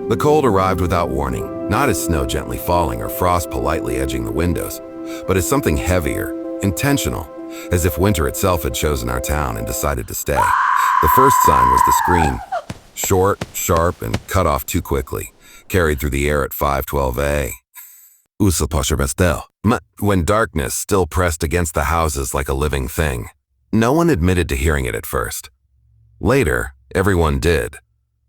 The cold arrived without warning, not as snow gently falling or frost politely edging the windows, but as something heavier, intentional, as if winter itself had chosen our town and decided to stay. The first sign was the scream, short, sharp, and cut off too quickly, carried through the air at 5:12 when darkness still pressed against the houses like a living thing. No one admitted to hearing it at first. Later, everyone did.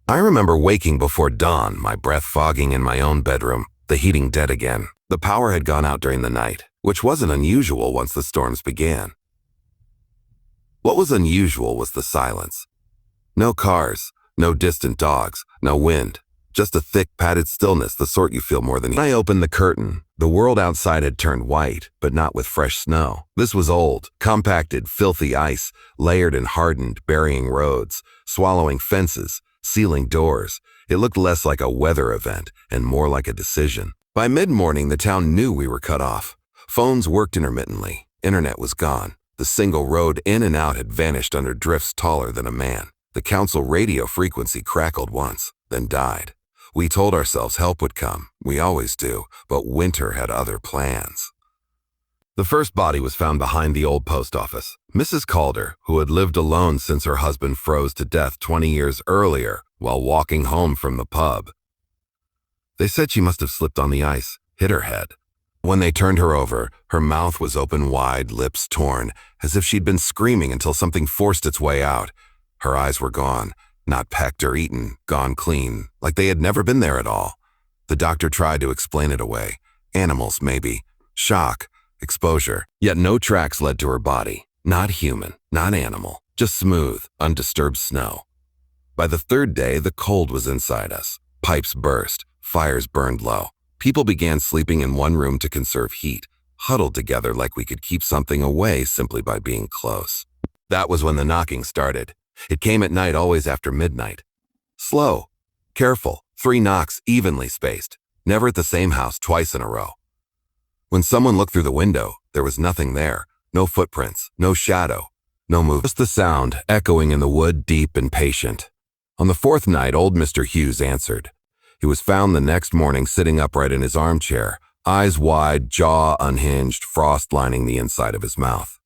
I remember waking before dawn, my breath fogging in my own bedroom, the heating dead again. The power had gone out during the night, which wasn't unusual once the storms began. What was unusual was the silence. No cars, no distant dogs, no wind, just a thick, padded stillness, the sort you feel more than. When I opened the curtain, the world outside had turned white, but not with fresh snow. This was old, compacted, filthy ice, layered and hardened, burying roads, swallowing fences, sealing doors. It looked less like a weather event and more like a decision. By mid-morning, the town knew we were cut off. Phones worked intermittently. Internet was gone. The single road in and out had vanished under drifts taller than a man. The council radio frequency crackled once, then died. We told ourselves help would come. We always do, but winter had other plans. The first body was found behind the old post office. Mrs. Calder, who had lived alone since her husband froze to death 20 years earlier while walking home from the pub. They said she must have slipped on the ice, hit her head. When they turned her over, her mouth was open wide, lips torn, as if she'd been screaming until something forced its way out. Her eyes were gone, not pecked or eaten, gone clean, like they had never been there at all. The doctor tried to explain it away. Animals, maybe. Shock. Exposure. Yet no tracks led to her body. Not human, not animal, just smooth, undisturbed snow. By the third day, the cold was inside us. Pipes burst. Fires burned low. People began sleeping in one room to conserve heat, huddled together like we could keep something away simply by being close. That was when the knocking started. It came at night, always after midnight. Slow, careful, 3 knocks evenly spaced, never at the same house twice in a row. When someone looked through the window, there was nothing there. No footprints, no shadow, no movement. Just the sound echoing in the wood, deep and patient. On the 4th night, old Mr. Hughes answered. He was found the next morning sitting upright in his armchair, eyes wide, jaw unhinged, frost lining the inside of his mouth.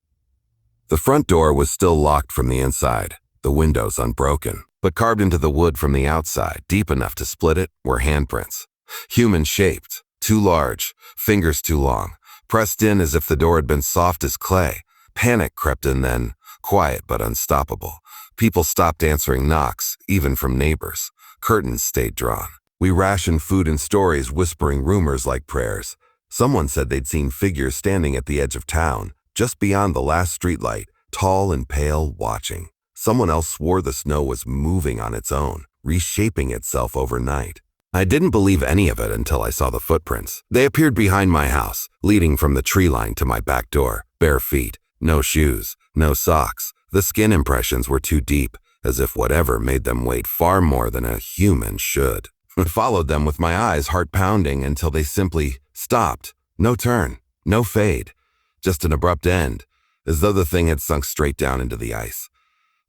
The front door was still locked from the inside, the windows unbroken, but carved into the wood from the outside, deep enough to split it, were handprints. Human-shaped, too large, fingers too long, pressed in as if the door had been soft as clay. Panic crept in then, quiet but unstoppable. People stopped answering knocks, even from neighbors. Curtains stayed drawn. We rationed food and stories, whispering rumors like prayers. Someone said they'd seen figures standing at the edge of town, just beyond the last streetlight, tall and pale, watching. Someone else swore the snow was moving on its own, reshaping itself overnight. I didn't believe any of it until I saw the footprints. They appeared behind my house, leading from the tree line to my back door. Bare feet, no shoes, no socks. The skin impressions were too deep, as if whatever made them weight far more than a human should. I followed them with my eyes, heart pounding, until they simply stopped. No turn, no fade, just an abrupt end, as though the thing had sunk straight down into the ice.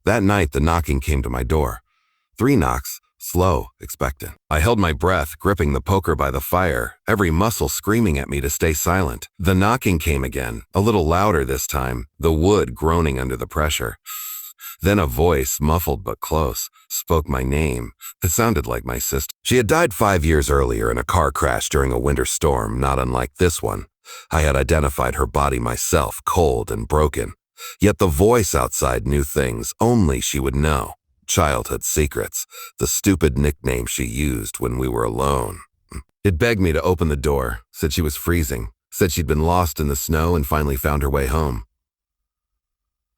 That night, the knocking came to my door. 3 knocks, slow, expectant. I held my breath, gripping the poker by the fire, every muscle screaming at me to stay silent. The knocking came again, a little louder this time, the wood groaning under the pressure. Then a voice, muffled but close, spoke my name. It sounded like my sister. She had died 5 years earlier in a car crash during a winter storm, not unlike this one. I had identified her body myself, cold and broken. Yet the voice outside knew things only she would know. Childhood secrets, the stupid nickname she used when we were alone. It begged me to open the door, said she was freezing, said she'd been lost in the snow and finally found her way home.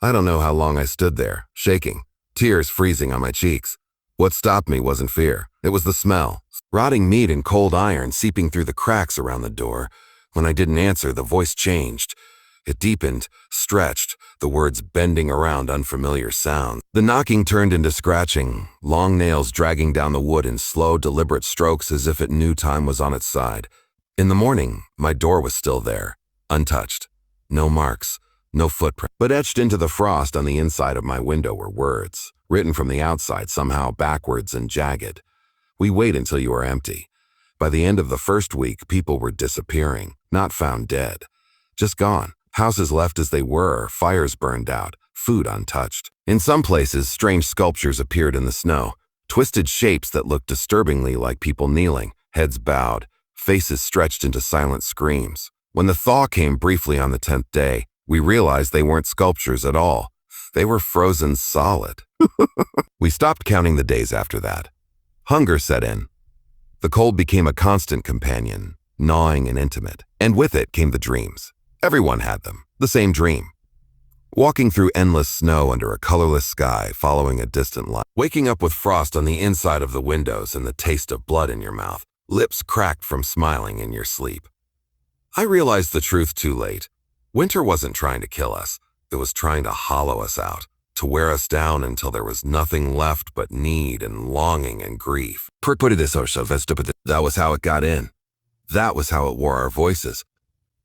I don't know how long I stood there, shaking, tears freezing on my cheeks. What stopped me wasn't fear. It was the smell. Rotting meat and cold iron seeping through the cracks around the door. When I didn't answer, the voice changed. It deepened, stretched, the words bending around unfamiliar sounds. The knocking turned into scratching, long nails dragging down the wood in slow, deliberate strokes as if it knew time was on its side. In the morning, my door was still there, untouched. No marks, no footprint. But etched into the frost on the inside of my window were words, written from the outside somehow backwards and jagged. We wait until you are empty. By the end of the first week, people were disappearing, not found dead. Just gone. Houses left as they were, fires burned out, food untouched. In some places, strange sculptures appeared in the snow, twisted shapes that looked disturbingly like people kneeling, heads bowed, faces stretched into silent screams. When the thaw came briefly on the 10th day, we realized they weren't sculptures at all. They were frozen solid. We stopped counting the days after that. Hunger set in. The cold became a constant companion, gnawing and intimate. And with it came the dreams. Everyone had them, the same dream. Walking through endless snow under a colorless sky, following a distant light. Waking up with frost on the inside of the windows and the taste of blood in your mouth, lips cracked from smiling in your sleep. I realized the truth too late. Winter wasn't trying to kill us. It was trying to hollow us out, to wear us down until there was nothing left but need and longing and grief. That was how it got in. That was how it wore our voices.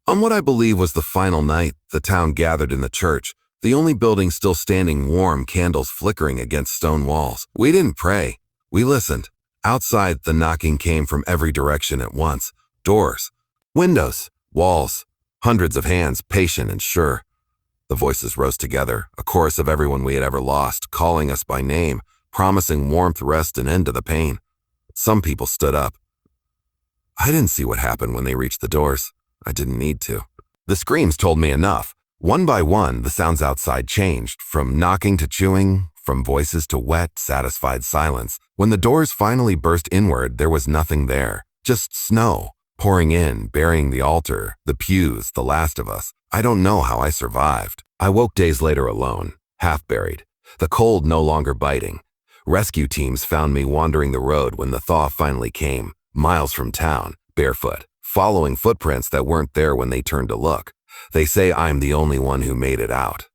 On what I believe was the final night, the town gathered in the church, the only building still standing warm, candles flickering against stone walls. We didn't pray. We listened. Outside, the knocking came from every direction at once. Doors, windows, walls, hundreds of hands, patient and sure. The voices rose together, a chorus of everyone we had ever lost, calling us by name, promising warmth, rest, and end to the pain. Some people stood up. I didn't see what happened when they reached the doors. I didn't need to. The screams told me enough. One by one, the sounds outside changed, from knocking to chewing, from voices to wet, satisfied silence. When the doors finally burst inward, there was nothing there. Just snow, pouring in, burying the altar, the pews, the last of us. I don't know how I survived. I woke days later alone, half buried, the cold no longer biting. Rescue teams found me wandering the road when the thaw finally came, miles from town, barefoot, following footprints that weren't there when they turned to look. They say I'm the only one who made it out.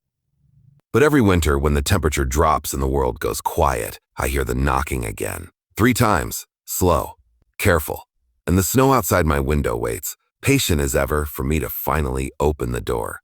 But every winter, when the temperature drops and the world goes quiet, I hear the knocking again. 3 times, slow, careful, and the snow outside my window waits, patient as ever for me to finally open the door.